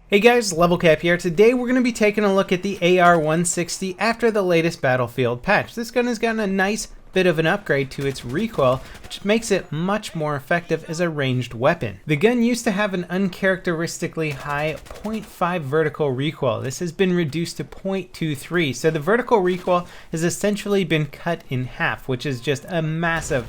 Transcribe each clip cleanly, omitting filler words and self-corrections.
Hey guys, LevelCap here. Today we're going to be taking a look at the AR160 after the latest Battlefield patch. This gun has gotten a nice bit of an upgrade to its recoil, which makes it much more effective as a ranged weapon. The gun used to have an uncharacteristically high 0.5 vertical recoil. This has been reduced to 0.23, so the vertical recoil has essentially been cut in half, which is just a massive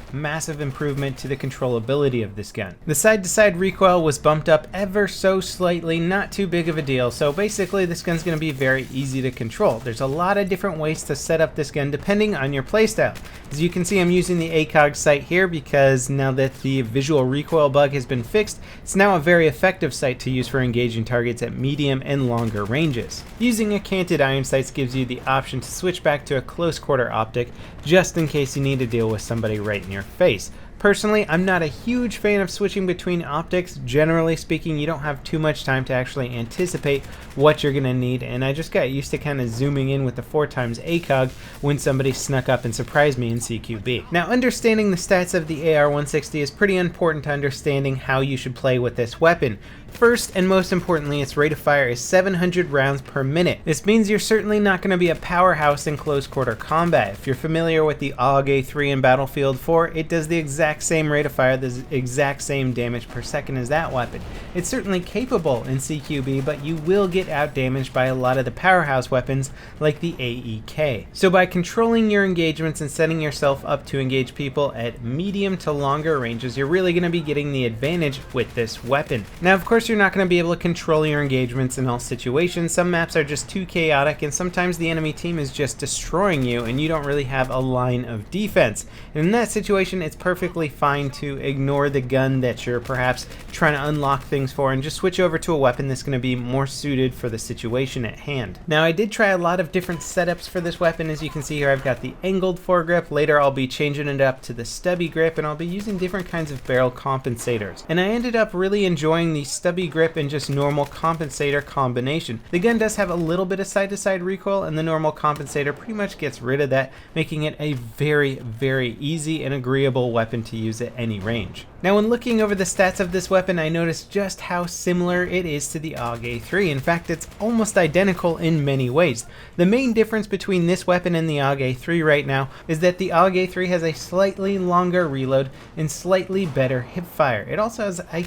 improvement to the controllability of this gun. The side-to-side recoil was bumped up ever so slightly, not too big of a deal, so basically this gun's going to be very easy to control. There's a lot of different ways to set up this gun depending on your playstyle. As you can see, I'm using the ACOG sight here because now that the visual recoil bug has been fixed, it's now a very effective sight to use for engaging targets at medium and longer ranges. Using a canted iron sights gives you the option to switch back to a close quarter optic just in case you need to deal with somebody right in your face. Personally, I'm not a huge fan of switching between optics. Generally speaking, you don't have too much time to actually anticipate what you're going to need, and I just got used to kind of zooming in with the 4x ACOG when somebody snuck up and surprised me in CQB. Now, understanding the stats of the AR160 is pretty important to understanding how you should play with this weapon. First and most importantly, its rate of fire is 700 rounds per minute. This means you're certainly not going to be a powerhouse in close quarter combat. If you're familiar with the AUG-A3 in Battlefield 4, it does the exact same rate of fire, the exact same damage per second as that weapon. It's certainly capable in CQB, but you will get outdamaged by a lot of the powerhouse weapons like the AEK. So by controlling your engagements and setting yourself up to engage people at medium to longer ranges, you're really going to be getting the advantage with this weapon. Now, of course, you're not going to be able to control your engagements in all situations. Some maps are just too chaotic, and sometimes the enemy team is just destroying you and you don't really have a line of defense. And in that situation, it's perfectly fine to ignore the gun that you're perhaps trying to unlock things for and just switch over to a weapon that's going to be more suited for the situation at hand. Now, I did try a lot of different setups for this weapon. As you can see here, I've got the angled foregrip. Later, I'll be changing it up to the stubby grip, and I'll be using different kinds of barrel compensators. And I ended up really enjoying the stubby grip and just normal compensator combination. The gun does have a little bit of side-to-side recoil, and the normal compensator pretty much gets rid of that, making it a very easy and agreeable weapon to use at any range. Now, when looking over the stats of this weapon, I noticed just how similar it is to the AUG-A3. In fact, it's almost identical in many ways. The main difference between this weapon and the AUG-A3 right now is that the AUG-A3 has a slightly longer reload and slightly better hipfire. It also has a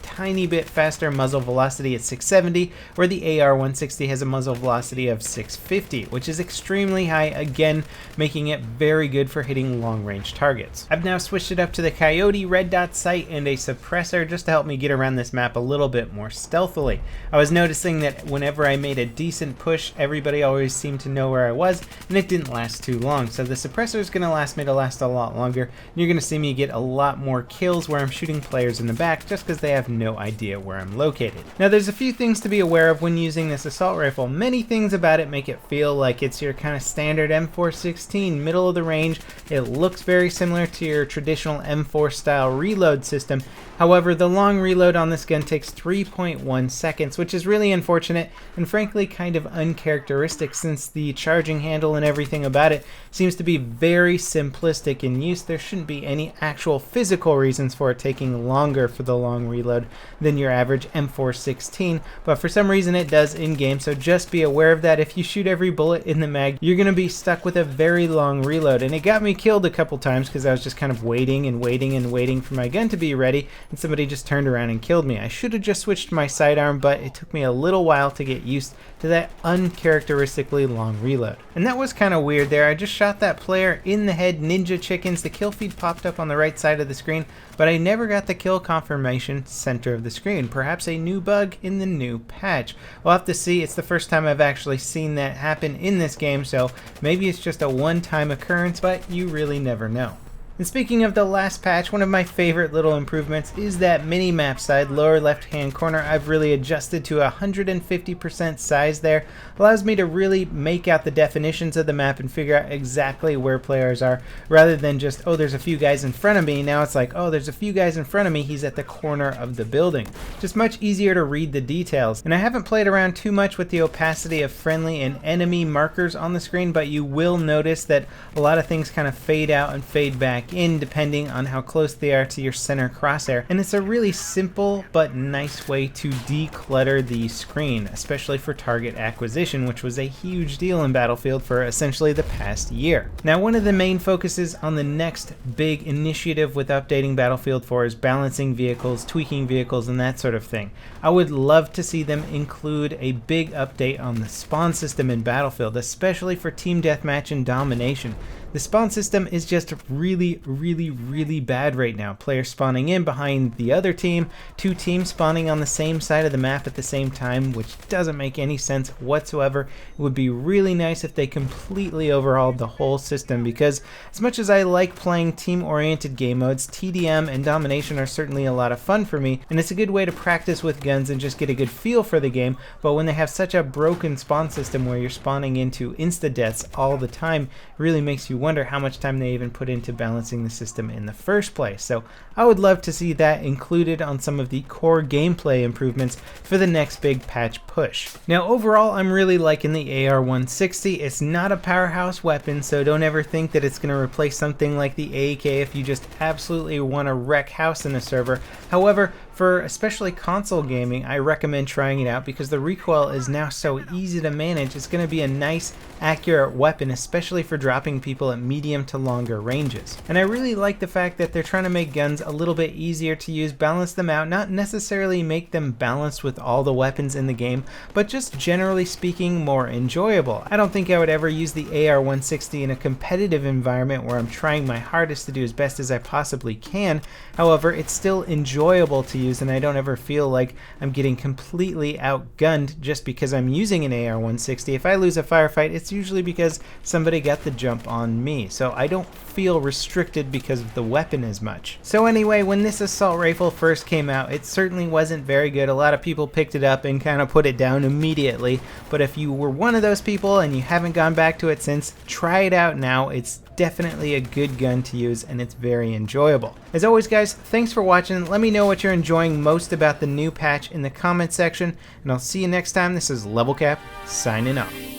tiny bit faster muzzle velocity at 670, where the AR160 has a muzzle velocity of 650, which is extremely high, again making it very good for hitting long-range targets. I've now switched it up to the Coyote red dot sight and a suppressor just to help me get around this map a little bit more stealthily. I was noticing that whenever I made a decent push, everybody always seemed to know where I was, and it didn't last too long, so the suppressor is going to last a lot longer, and you're going to see me get a lot more kills where I'm shooting players in the back just because they have no idea where I'm located. Now, there's a few things to be aware of when using this assault rifle. Many things about it make it feel like it's your kind of standard M416, middle of the range. It looks very similar to your traditional M4 style reload system. However, the long reload on this gun takes 3.1 seconds, which is really unfortunate and frankly kind of uncharacteristic since the charging handle and everything about it seems to be very simplistic in use. There shouldn't be any actual physical reasons for it taking longer for the long reload than your average M416, but for some reason it does in game, so just be aware of that. If you shoot every bullet in the mag, you're going to be stuck with a very long reload, and it got me killed a couple times because I was just kind of waiting for my gun to be ready, and somebody just turned around and killed me. I should have just switched to my sidearm, but it took me a little while to get used to that uncharacteristically long reload. And that was kind of weird there. I just shot that player in the head, ninja chickens. The kill feed popped up on the right side of the screen, but I never got the kill confirmation center of the screen. Perhaps a new bug in the new patch. We'll have to see. It's the first time I've actually seen that happen in this game, so maybe it's just a one-time occurrence, but you really never know. And speaking of the last patch, one of my favorite little improvements is that mini-map side, lower left-hand corner. I've really adjusted to 150% size there. Allows me to really make out the definitions of the map and figure out exactly where players are, rather than just, oh, there's a few guys in front of me. Now it's like, oh, there's a few guys in front of me, he's at the corner of the building. Just much easier to read the details. And I haven't played around too much with the opacity of friendly and enemy markers on the screen, but you will notice that a lot of things kind of fade out and fade back back in depending on how close they are to your center crosshair, and it's a really simple but nice way to declutter the screen, especially for target acquisition, which was a huge deal in Battlefield for essentially the past year. Now, one of the main focuses on the next big initiative with updating Battlefield 4 is balancing vehicles, tweaking vehicles, and that sort of thing. I would love to see them include a big update on the spawn system in Battlefield, especially for team deathmatch and domination. The spawn system is just really bad right now. Players spawning in behind the other team, two teams spawning on the same side of the map at the same time, which doesn't make any sense whatsoever. It would be really nice if they completely overhauled the whole system, because as much as I like playing team-oriented game modes, TDM and domination are certainly a lot of fun for me, and it's a good way to practice with guns and just get a good feel for the game. But when they have such a broken spawn system where you're spawning into insta-deaths all the time, it really makes you wonder how much time they even put into balancing the system in the first place. So I would love to see that included on some of the core gameplay improvements for the next big patch push. Now, overall, I'm really liking the AR160. It's not a powerhouse weapon, so don't ever think that it's going to replace something like the AK if you just absolutely want to wreck house in a server. However, for especially console gaming, I recommend trying it out because the recoil is now so easy to manage. It's going to be a nice, accurate weapon, especially for dropping people at medium to longer ranges. And I really like the fact that they're trying to make guns a little bit easier to use, balance them out, not necessarily make them balanced with all the weapons in the game, but just generally speaking more enjoyable. I don't think I would ever use the AR160 in a competitive environment where I'm trying my hardest to do as best as I possibly can. However, it's still enjoyable to use, and I don't ever feel like I'm getting completely outgunned just because I'm using an AR160. If I lose a firefight, it's usually because somebody got the jump on me, so I don't feel restricted because of the weapon as much. So anyway, when this assault rifle first came out, it certainly wasn't very good. A lot of people picked it up and kind of put it down immediately, but if you were one of those people and you haven't gone back to it since, try it out now. It's definitely a good gun to use, and it's very enjoyable. As always, guys, thanks for watching. Let me know what you're enjoying most about the new patch in the comments section, and I'll see you next time. This is LevelCap signing off.